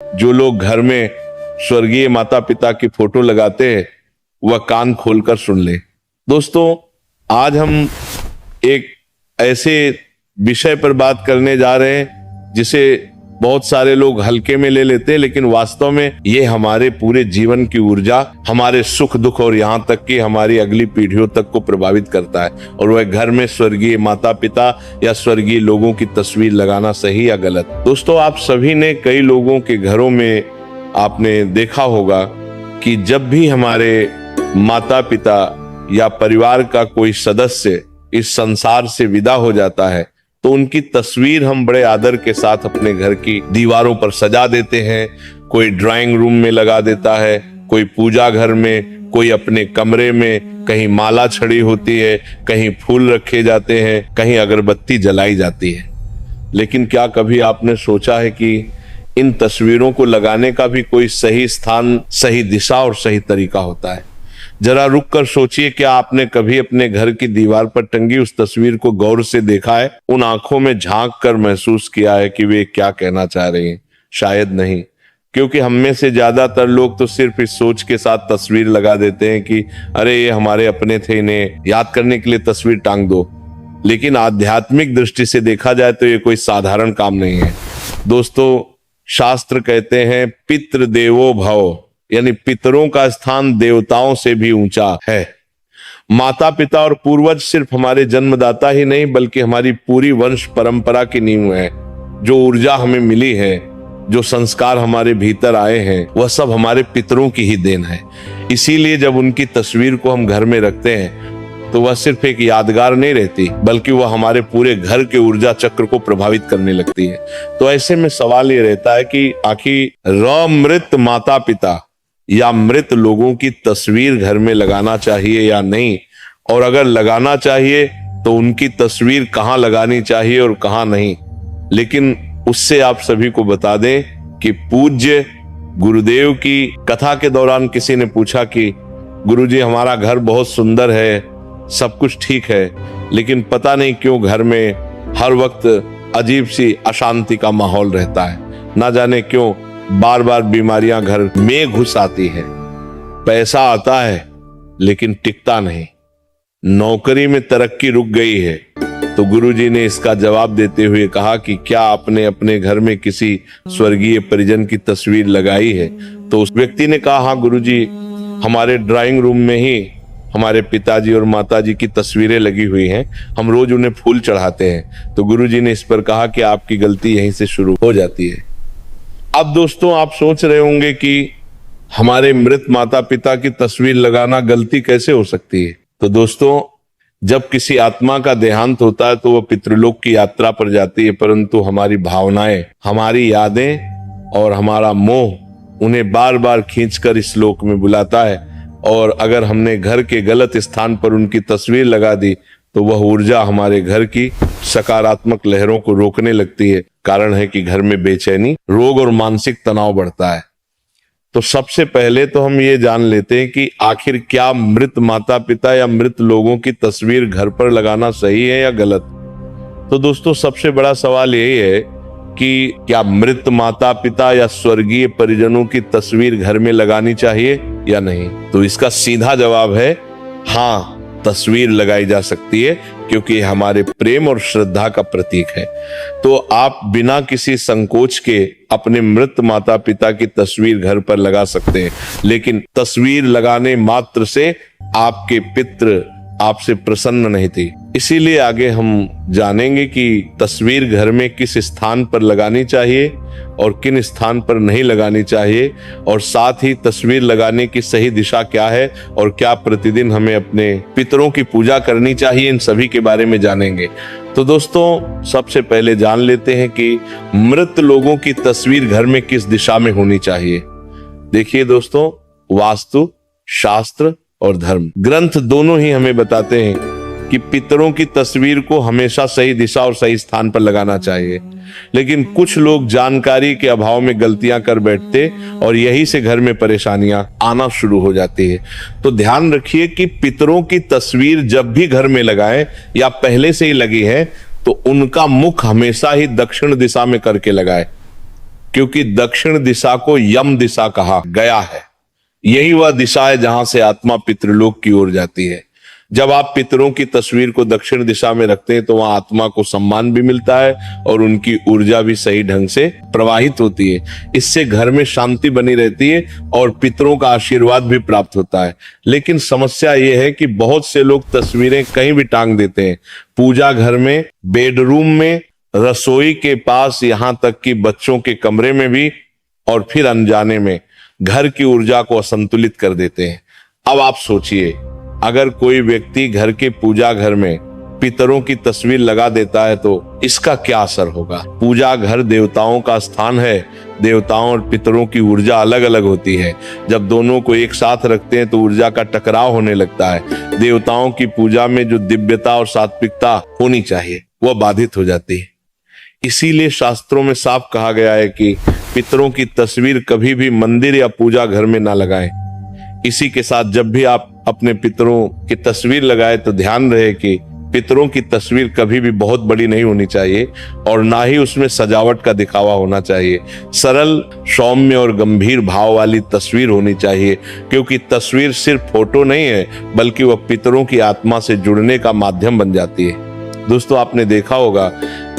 जो लोग घर में स्वर्गीय माता पिता की फोटो लगाते हैं वह कान खोलकर सुन ले। दोस्तों, आज हम एक ऐसे विषय पर बात करने जा रहे हैं जिसे बहुत सारे लोग हल्के में ले लेते हैं, लेकिन वास्तव में ये हमारे पूरे जीवन की ऊर्जा, हमारे सुख दुख और यहाँ तक कि हमारी अगली पीढ़ियों तक को प्रभावित करता है। और वह घर में स्वर्गीय माता पिता या स्वर्गीय लोगों की तस्वीर लगाना सही या गलत। दोस्तों, आप सभी ने कई लोगों के घरों में आपने देखा होगा कि जब भी हमारे माता पिता या परिवार का कोई सदस्य इस संसार से विदा हो जाता है तो उनकी तस्वीर हम बड़े आदर के साथ अपने घर की दीवारों पर सजा देते हैं। कोई ड्राइंग रूम में लगा देता है, कोई पूजा घर में, कोई अपने कमरे में, कहीं माला छड़ी होती है, कहीं फूल रखे जाते हैं, कहीं अगरबत्ती जलाई जाती है। लेकिन क्या कभी आपने सोचा है कि इन तस्वीरों को लगाने का भी कोई सही स्थान, सही दिशा और सही तरीका होता है? जरा रुक कर सोचिए, क्या आपने कभी अपने घर की दीवार पर टंगी उस तस्वीर को गौर से देखा है? उन आंखों में झांक कर महसूस किया है कि वे क्या कहना चाह रही हैं? शायद नहीं, क्योंकि हम में से ज्यादातर लोग तो सिर्फ इस सोच के साथ तस्वीर लगा देते हैं कि अरे ये हमारे अपने थे, इन्हें याद करने के लिए तस्वीर टांग दो। लेकिन आध्यात्मिक दृष्टि से देखा जाए तो ये कोई साधारण काम नहीं है। दोस्तों, शास्त्र कहते हैं पितृ देवो भव, यानी पितरों का स्थान देवताओं से भी ऊंचा है। माता पिता और पूर्वज सिर्फ हमारे जन्मदाता ही नहीं बल्कि हमारी पूरी वंश परंपरा की नींव है। जो ऊर्जा हमें मिली है, जो संस्कार हमारे भीतर आए हैं, वह सब हमारे पितरों की ही देन है। इसीलिए जब उनकी तस्वीर को हम घर में रखते हैं तो वह सिर्फ एक यादगार नहीं रहती बल्कि वह हमारे पूरे घर के ऊर्जा चक्र को प्रभावित करने लगती है। तो ऐसे में सवाल ये रहता है कि आखिर मृत माता पिता या मृत लोगों की तस्वीर घर में लगाना चाहिए या नहीं, और अगर लगाना चाहिए तो उनकी तस्वीर कहाँ लगानी चाहिए और कहाँ नहीं। लेकिन उससे आप सभी को बता दें कि पूज्य गुरुदेव की कथा के दौरान किसी ने पूछा कि गुरुजी, हमारा घर बहुत सुंदर है, सब कुछ ठीक है, लेकिन पता नहीं क्यों घर में हर वक्त अजीब सी अशांति का माहौल रहता है। ना जाने क्यों बार बार बीमारियां घर में घुस आती है। पैसा आता है लेकिन टिकता नहीं, नौकरी में तरक्की रुक गई है। तो गुरुजी ने इसका जवाब देते हुए कहा कि क्या आपने अपने घर में किसी स्वर्गीय परिजन की तस्वीर लगाई है? तो उस व्यक्ति ने कहा, हाँ गुरुजी, हमारे ड्राइंग रूम में ही हमारे पिताजी और माताजी की तस्वीरें लगी हुई हैं, हम रोज उन्हें फूल चढ़ाते हैं। तो गुरुजी ने इस पर कहा कि आपकी गलती यहीं से शुरू हो जाती है। अब दोस्तों, आप सोच रहे होंगे कि हमारे मृत माता पिता की तस्वीर लगाना गलती कैसे हो सकती है? तो दोस्तों, जब किसी आत्मा का देहांत होता है तो वह पितृलोक की यात्रा पर जाती है, परंतु हमारी भावनाएं, हमारी यादें और हमारा मोह उन्हें बार बार खींचकर इस लोक में बुलाता है। और अगर हमने घर के गलत स्थान पर उनकी तस्वीर लगा दी तो वह ऊर्जा हमारे घर की सकारात्मक लहरों को रोकने लगती है। कारण है कि घर में बेचैनी, रोग और मानसिक तनाव बढ़ता है। तो सबसे पहले तो हम ये जान लेते हैं कि आखिर क्या मृत माता पिता या मृत लोगों की तस्वीर घर पर लगाना सही है या गलत? तो दोस्तों, सबसे बड़ा सवाल यही है कि क्या मृत माता पिता या स्वर्गीय परिजनों की तस्वीर घर में लगानी चाहिए या नहीं? तो इसका सीधा जवाब है हाँ, तस्वीर लगाई जा सकती है, क्योंकि हमारे प्रेम और श्रद्धा का प्रतीक है। तो आप बिना किसी संकोच के अपने मृत माता पिता की तस्वीर घर पर लगा सकते हैं, लेकिन तस्वीर लगाने मात्र से आपके पितृ आपसे प्रसन्न नहीं थी। इसीलिए आगे हम जानेंगे कि तस्वीर घर में किस स्थान पर लगानी चाहिए और किन स्थान पर नहीं लगानी चाहिए, और साथ ही तस्वीर लगाने की सही दिशा क्या है और क्या प्रतिदिन हमें अपने पितरों की पूजा करनी चाहिए, इन सभी के बारे में जानेंगे। तो दोस्तों, सबसे पहले जान लेते हैं कि मृत लोगों की तस्वीर घर में किस दिशा में होनी चाहिए। देखिए दोस्तों, वास्तु, शास्त्र और धर्म ग्रंथ दोनों ही हमें बताते हैं कि पितरों की तस्वीर को हमेशा सही दिशा और सही स्थान पर लगाना चाहिए। लेकिन कुछ लोग जानकारी के अभाव में गलतियां कर बैठते और यही से घर में परेशानियां आना शुरू हो जाती है। तो ध्यान रखिए कि पितरों की तस्वीर जब भी घर में लगाएं या पहले से ही लगी है तो उनका मुख हमेशा ही दक्षिण दिशा में करके लगाएं, क्योंकि दक्षिण दिशा को यम दिशा कहा गया है। यही वह दिशा है जहां से आत्मा पितृलोक की ओर जाती है। जब आप पितरों की तस्वीर को दक्षिण दिशा में रखते हैं तो वहां आत्मा को सम्मान भी मिलता है और उनकी ऊर्जा भी सही ढंग से प्रवाहित होती है। इससे घर में शांति बनी रहती है और पितरों का आशीर्वाद भी प्राप्त होता है। लेकिन समस्या यह है कि बहुत से लोग तस्वीरें कहीं भी टांग देते हैं, पूजा घर में, बेडरूम में, रसोई के पास, यहां तक कि बच्चों के कमरे में भी, और फिर अनजाने में घर की ऊर्जा को असंतुलित कर देते हैं। अब आप सोचिए, अगर कोई व्यक्ति घर के पूजा घर में पितरों की तस्वीर लगा देता है तो इसका क्या असर होगा। पूजा घर देवताओं का स्थान है। देवताओं और पितरों की ऊर्जा अलग अलग होती है। जब दोनों को एक साथ रखते हैं तो ऊर्जा का टकराव होने लगता है। देवताओं की पूजा में जो दिव्यता और सात्विकता होनी चाहिए वह बाधित हो जाती है। इसीलिए शास्त्रों में साफ कहा गया है कि पितरों की तस्वीर कभी भी मंदिर या पूजा घर में ना लगाएं। इसी के साथ जब भी आप अपने पितरों की तस्वीर लगाए तो ध्यान रहे कि पितरों की तस्वीर कभी भी बहुत बड़ी नहीं होनी चाहिए और ना ही उसमें सजावट का दिखावा होना चाहिए। सरल, सौम्य और गंभीर भाव वाली तस्वीर होनी चाहिए, क्योंकि तस्वीर सिर्फ फोटो नहीं है बल्कि वह पितरों की आत्मा से जुड़ने का माध्यम बन जाती है। दोस्तों, आपने देखा होगा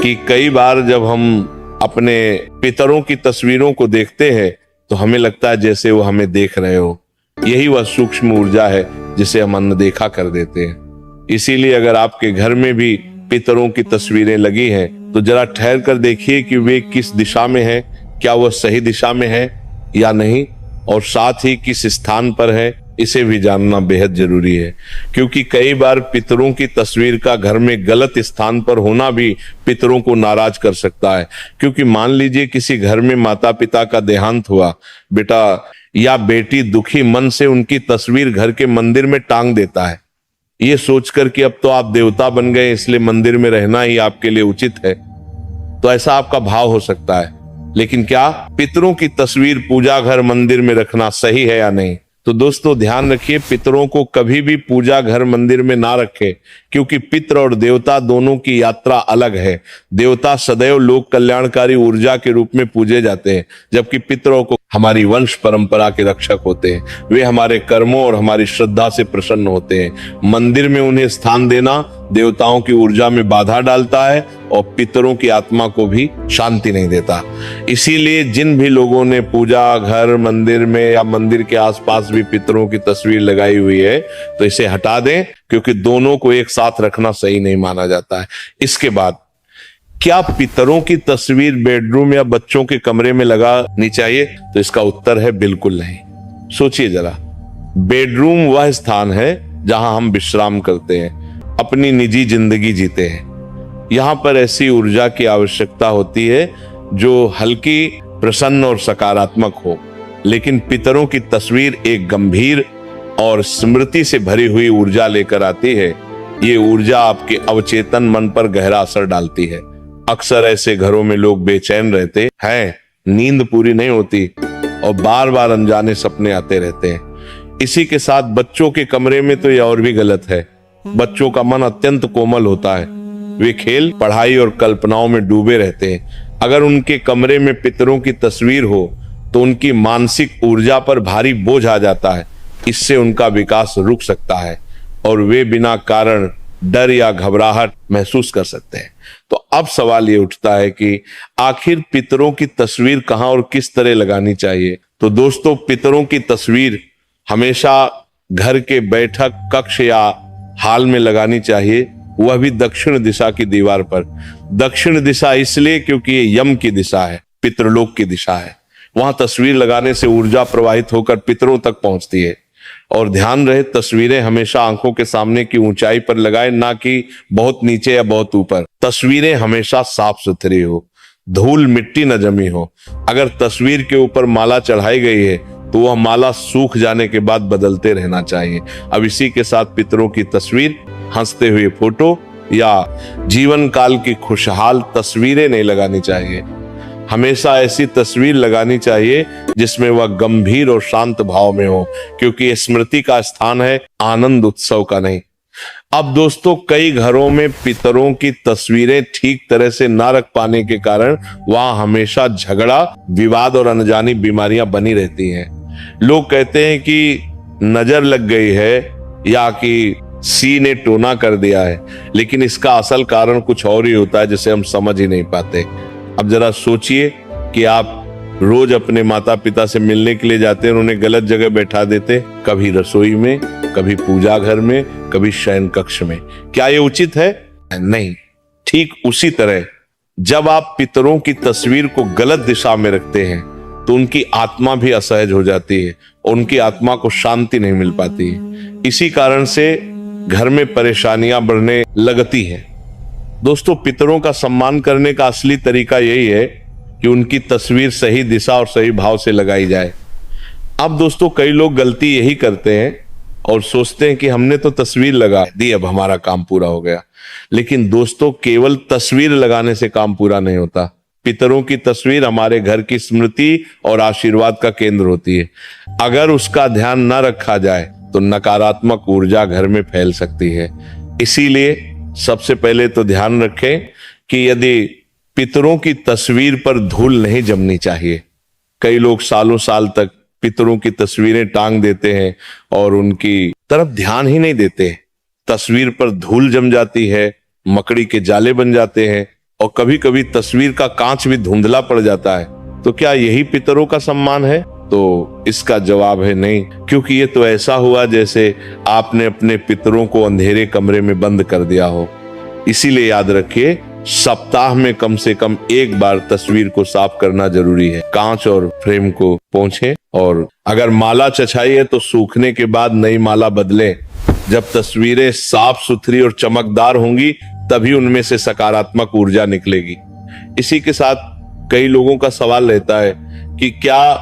कि कई बार जब हम अपने पितरों की तस्वीरों को देखते हैं तो हमें लगता है जैसे वो हमें देख रहे हो। यही वह सूक्ष्म ऊर्जा है जिसे हम अनदेखा कर देते हैं। इसीलिए अगर आपके घर में भी पितरों की तस्वीरें लगी हैं तो जरा ठहर कर देखिए कि वे किस दिशा में है, क्या वह सही दिशा में है या नहीं, और साथ ही किस स्थान पर है, इसे भी जानना बेहद जरूरी है। क्योंकि कई बार पितरों की तस्वीर का घर में गलत स्थान पर होना भी पितरों को नाराज कर सकता है। क्योंकि मान लीजिए किसी घर में माता पिता का देहांत हुआ, बेटा या बेटी दुखी मन से उनकी तस्वीर घर के मंदिर में टांग देता है, ये सोचकर कि अब तो आप देवता बन गए इसलिए मंदिर में रहना ही आपके लिए उचित है। तो ऐसा आपका भाव हो सकता है। लेकिन क्या पितरों की तस्वीर पूजा घर मंदिर में रखना सही है या नहीं? तो दोस्तों ध्यान रखिए, पितरों को कभी भी पूजा घर मंदिर में ना रखें, क्योंकि पितर और देवता दोनों की यात्रा अलग है। देवता सदैव लोक कल्याणकारी ऊर्जा के रूप में पूजे जाते हैं, जबकि पितरों को हमारी वंश परंपरा के रक्षक होते हैं। वे हमारे कर्मों और हमारी श्रद्धा से प्रसन्न होते हैं। मंदिर में उन्हें स्थान देना देवताओं की ऊर्जा में बाधा डालता है और पितरों की आत्मा को भी शांति नहीं देता। इसीलिए जिन भी लोगों ने पूजा घर मंदिर में या मंदिर के आसपास भी पितरों की तस्वीर लगाई हुई है तो इसे हटा दें, क्योंकि दोनों को एक साथ रखना सही नहीं माना जाता है। इसके बाद क्या पितरों की तस्वीर बेडरूम या बच्चों के कमरे में लगानी चाहिए? तो इसका उत्तर है बिल्कुल नहीं। सोचिए जरा, बेडरूम वह स्थान है जहां हम विश्राम करते हैं, अपनी निजी जिंदगी जीते हैं। यहां पर ऐसी ऊर्जा की आवश्यकता होती है जो हल्की, प्रसन्न और सकारात्मक हो। लेकिन पितरों की तस्वीर एक गंभीर और स्मृति से भरी हुई ऊर्जा लेकर आती है। ये ऊर्जा आपके अवचेतन मन पर गहरा असर डालती है। अक्सर ऐसे घरों में लोग बेचैन रहते हैं, नींद पूरी नहीं होती और बार बार अनजाने सपने आते रहते हैं। इसी के साथ बच्चों के कमरे में तो यह और भी गलत है। बच्चों का मन अत्यंत कोमल होता है, वे खेल, पढ़ाई और कल्पनाओं में डूबे रहते हैं। अगर उनके कमरे में पितरों की तस्वीर हो तो उनकी मानसिक ऊर्जा पर भारी बोझ आ जाता है। इससे उनका विकास रुक सकता है और वे बिना कारण डर या घबराहट महसूस कर सकते हैं। तो अब सवाल ये उठता है कि आखिर पितरों की तस्वीर कहां और किस तरह लगानी चाहिए? तो दोस्तों, पितरों की तस्वीर हमेशा घर के बैठक कक्ष या हाल में लगानी चाहिए, वह भी दक्षिण दिशा की दीवार पर। दक्षिण दिशा इसलिए क्योंकि ये यम की दिशा है, पितृलोक की दिशा है। वहां तस्वीर लगाने से ऊर्जा प्रवाहित होकर पितरों तक पहुंचती है। और ध्यान रहे, तस्वीरें हमेशा आंखों के सामने की ऊंचाई पर लगाएं, ना कि बहुत नीचे या बहुत ऊपर। तस्वीरें हमेशा साफ सुथरी हो, धूल मिट्टी न जमी हो। अगर तस्वीर के ऊपर माला चढ़ाई गई है तो वह माला सूख जाने के बाद बदलते रहना चाहिए। अब इसी के साथ पितरों की तस्वीर, हंसते हुए फोटो या जीवन काल की खुशहाल तस्वीरें नहीं लगानी चाहिए। हमेशा ऐसी तस्वीर लगानी चाहिए जिसमें वह गंभीर और शांत भाव में हो, क्योंकि यह स्मृति का स्थान है, आनंद उत्सव का नहीं। अब दोस्तों कई घरों में पितरों की तस्वीरें ठीक तरह से ना रख पाने के कारण वहां हमेशा झगड़ा, विवाद और अनजानी बीमारियां बनी रहती हैं। लोग कहते हैं कि नजर लग गई है या कि सी ने टोना कर दिया है, लेकिन इसका असल कारण कुछ और ही होता है जिसे हम समझ ही नहीं पाते। अब जरा सोचिए कि आप रोज अपने माता पिता से मिलने के लिए जाते हैं और उन्हें गलत जगह बैठा देते, कभी रसोई में, कभी पूजा घर में, कभी शयन कक्ष में। क्या ये उचित है? नहीं। ठीक उसी तरह जब आप पितरों की तस्वीर को गलत दिशा में रखते हैं तो उनकी आत्मा भी असहज हो जाती है, उनकी आत्मा को शांति नहीं मिल पाती है। इसी कारण से घर में परेशानियां बढ़ने लगती हैं। दोस्तों, पितरों का सम्मान करने का असली तरीका यही है कि उनकी तस्वीर सही दिशा और सही भाव से लगाई जाए। अब दोस्तों कई लोग गलती यही करते हैं और सोचते हैं कि हमने तो तस्वीर लगा दी, अब हमारा काम पूरा हो गया। लेकिन दोस्तों, केवल तस्वीर लगाने से काम पूरा नहीं होता। पितरों की तस्वीर हमारे घर की स्मृति और आशीर्वाद का केंद्र होती है। अगर उसका ध्यान न रखा जाए तो नकारात्मक ऊर्जा घर में फैल सकती है। इसीलिए सबसे पहले तो ध्यान रखें कि यदि पितरों की तस्वीर पर धूल नहीं जमनी चाहिए। कई लोग सालों साल तक पितरों की तस्वीरें टांग देते हैं और उनकी तरफ ध्यान ही नहीं देते। तस्वीर पर धूल जम जाती है, मकड़ी के जाले बन जाते हैं और कभी कभी तस्वीर का कांच भी धुंधला पड़ जाता है। तो क्या यही पितरों का सम्मान है? तो इसका जवाब है नहीं, क्योंकि ये तो ऐसा हुआ जैसे आपने अपने पितरों को अंधेरे कमरे में बंद कर दिया हो। इसीलिए याद रखिए, सप्ताह में कम से कम एक बार तस्वीर को साफ करना जरूरी है। कांच और फ्रेम को पोंछें और अगर माला चछाई है तो सूखने के बाद नई माला बदलें। जब तस्वीरें साफ सुथरी और चमकदार होंगी तभी उनमें से सकारात्मक ऊर्जा निकलेगी। इसी के साथ कई लोगों का सवाल रहता है कि क्या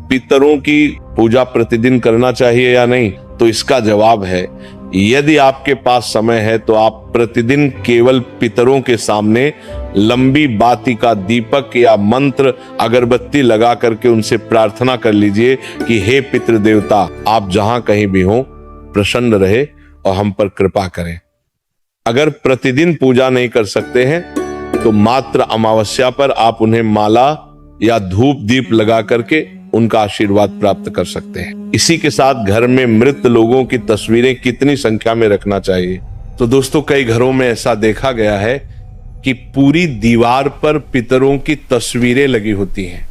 पितरों की पूजा प्रतिदिन करना चाहिए या नहीं? तो इसका जवाब है, यदि आपके पास समय है तो आप प्रतिदिन केवल पितरों के सामने लंबी बाती का दीपक या मंत्र अगरबत्ती लगा करके उनसे प्रार्थना कर लीजिए कि हे पितृ देवता, आप जहां कहीं भी हो प्रसन्न रहे और हम पर कृपा करें। अगर प्रतिदिन पूजा नहीं कर सकते हैं तो मात्र अमावस्या पर आप उन्हें माला या धूप दीप लगा करके उनका आशीर्वाद प्राप्त कर सकते हैं। इसी के साथ घर में मृत लोगों की तस्वीरें कितनी संख्या में रखना चाहिए? तो दोस्तों, कई घरों में ऐसा देखा गया है कि पूरी दीवार पर पितरों की तस्वीरें लगी होती हैं,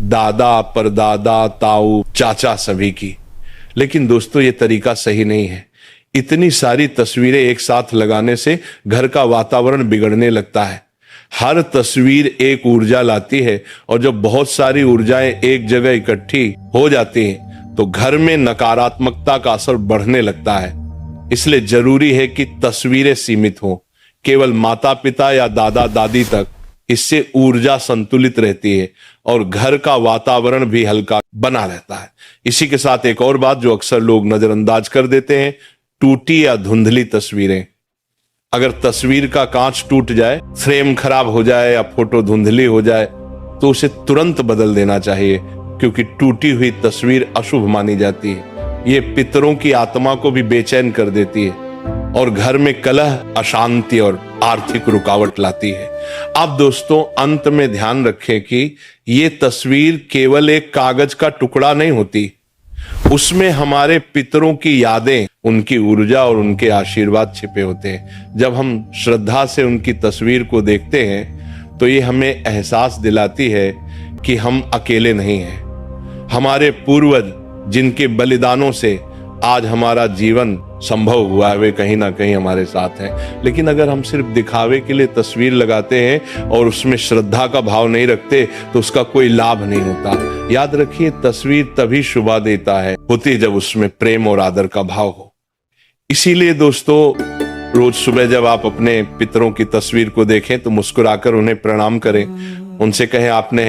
दादा, परदादा, ताऊ, चाचा सभी की। लेकिन दोस्तों, ये तरीका सही नहीं है। इतनी सारी तस्वीरें एक साथ लगाने से घर का वातावरण बिगड़ने लगता है। हर तस्वीर एक ऊर्जा लाती है और जब बहुत सारी ऊर्जाएं एक जगह इकट्ठी हो जाती हैं तो घर में नकारात्मकता का असर बढ़ने लगता है। इसलिए जरूरी है कि तस्वीरें सीमित हों, केवल माता पिता या दादा दादी तक। इससे ऊर्जा संतुलित रहती है और घर का वातावरण भी हल्का बना रहता है। इसी के साथ एक और बात जो अक्सर लोग नजरअंदाज कर देते हैं, टूटी या धुंधली तस्वीरें। अगर तस्वीर का कांच टूट जाए, फ्रेम खराब हो जाए या फोटो धुंधली हो जाए तो उसे तुरंत बदल देना चाहिए, क्योंकि टूटी हुई तस्वीर अशुभ मानी जाती है। ये पितरों की आत्मा को भी बेचैन कर देती है और घर में कलह, अशांति और आर्थिक रुकावट लाती है। अब दोस्तों, अंत में ध्यान रखें कि ये तस्वीर केवल एक कागज का टुकड़ा नहीं होती, उसमें हमारे पितरों की यादें, उनकी ऊर्जा और उनके आशीर्वाद छिपे होते हैं। जब हम श्रद्धा से उनकी तस्वीर को देखते हैं तो ये हमें एहसास दिलाती है कि हम अकेले नहीं हैं। हमारे पूर्वज जिनके बलिदानों से आज हमारा जीवन संभव हुआ है, वे कहीं ना कहीं हमारे साथ हैं। लेकिन अगर हम सिर्फ दिखावे के लिए तस्वीर लगाते हैं और उसमें श्रद्धा का भाव नहीं रखते तो उसका कोई लाभ नहीं होता। याद रखिए, तस्वीर तभी शोभा देता है होती जब उसमें प्रेम और आदर का भाव हो। इसीलिए दोस्तों, रोज सुबह जब आप अपने पितरों की तस्वीर को देखें तो मुस्कुराकर उन्हें प्रणाम करें। उनसे कहें, आपने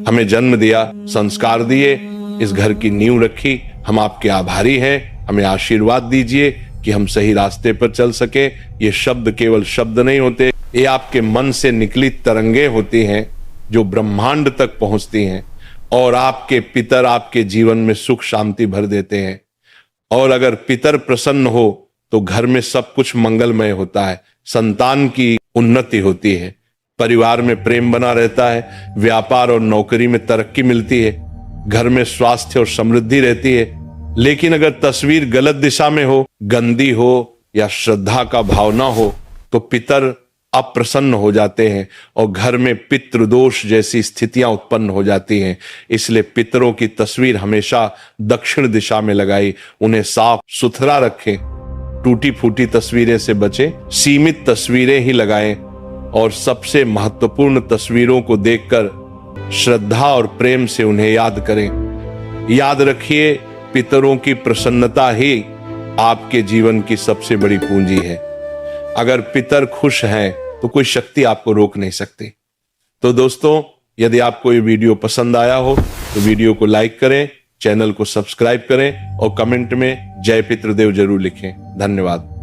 हमें जन्म दिया, संस्कार दिए, इस घर की नींव रखी, हम आपके आभारी हैं, हमें आशीर्वाद दीजिए कि हम सही रास्ते पर चल सके। ये शब्द केवल शब्द नहीं होते, ये आपके मन से निकली तरंगे होती हैं जो ब्रह्मांड तक पहुंचती हैं और आपके पितर आपके जीवन में सुख शांति भर देते हैं। और अगर पितर प्रसन्न हो तो घर में सब कुछ मंगलमय होता है, संतान की उन्नति होती है, परिवार में प्रेम बना रहता है, व्यापार और नौकरी में तरक्की मिलती है, घर में स्वास्थ्य और समृद्धि रहती है। लेकिन अगर तस्वीर गलत दिशा में हो, गंदी हो या श्रद्धा का भाव ना हो तो पितर अप्रसन्न हो जाते हैं और घर में पितृदोष जैसी स्थितियां उत्पन्न हो जाती हैं। इसलिए पितरों की तस्वीर हमेशा दक्षिण दिशा में लगाई, उन्हें साफ सुथरा रखें, टूटी फूटी तस्वीरें से बचें, सीमित तस्वीरें ही लगाएं और सबसे महत्वपूर्ण तस्वीरों को देखकर श्रद्धा और प्रेम से उन्हें याद करें। याद रखिए, पितरों की प्रसन्नता ही आपके जीवन की सबसे बड़ी पूंजी है। अगर पितर खुश हैं तो कोई शक्ति आपको रोक नहीं सकती। तो दोस्तों, यदि आपको ये वीडियो पसंद आया हो तो वीडियो को लाइक करें, चैनल को सब्सक्राइब करें और कमेंट में जय पितृदेव जरूर लिखें। धन्यवाद।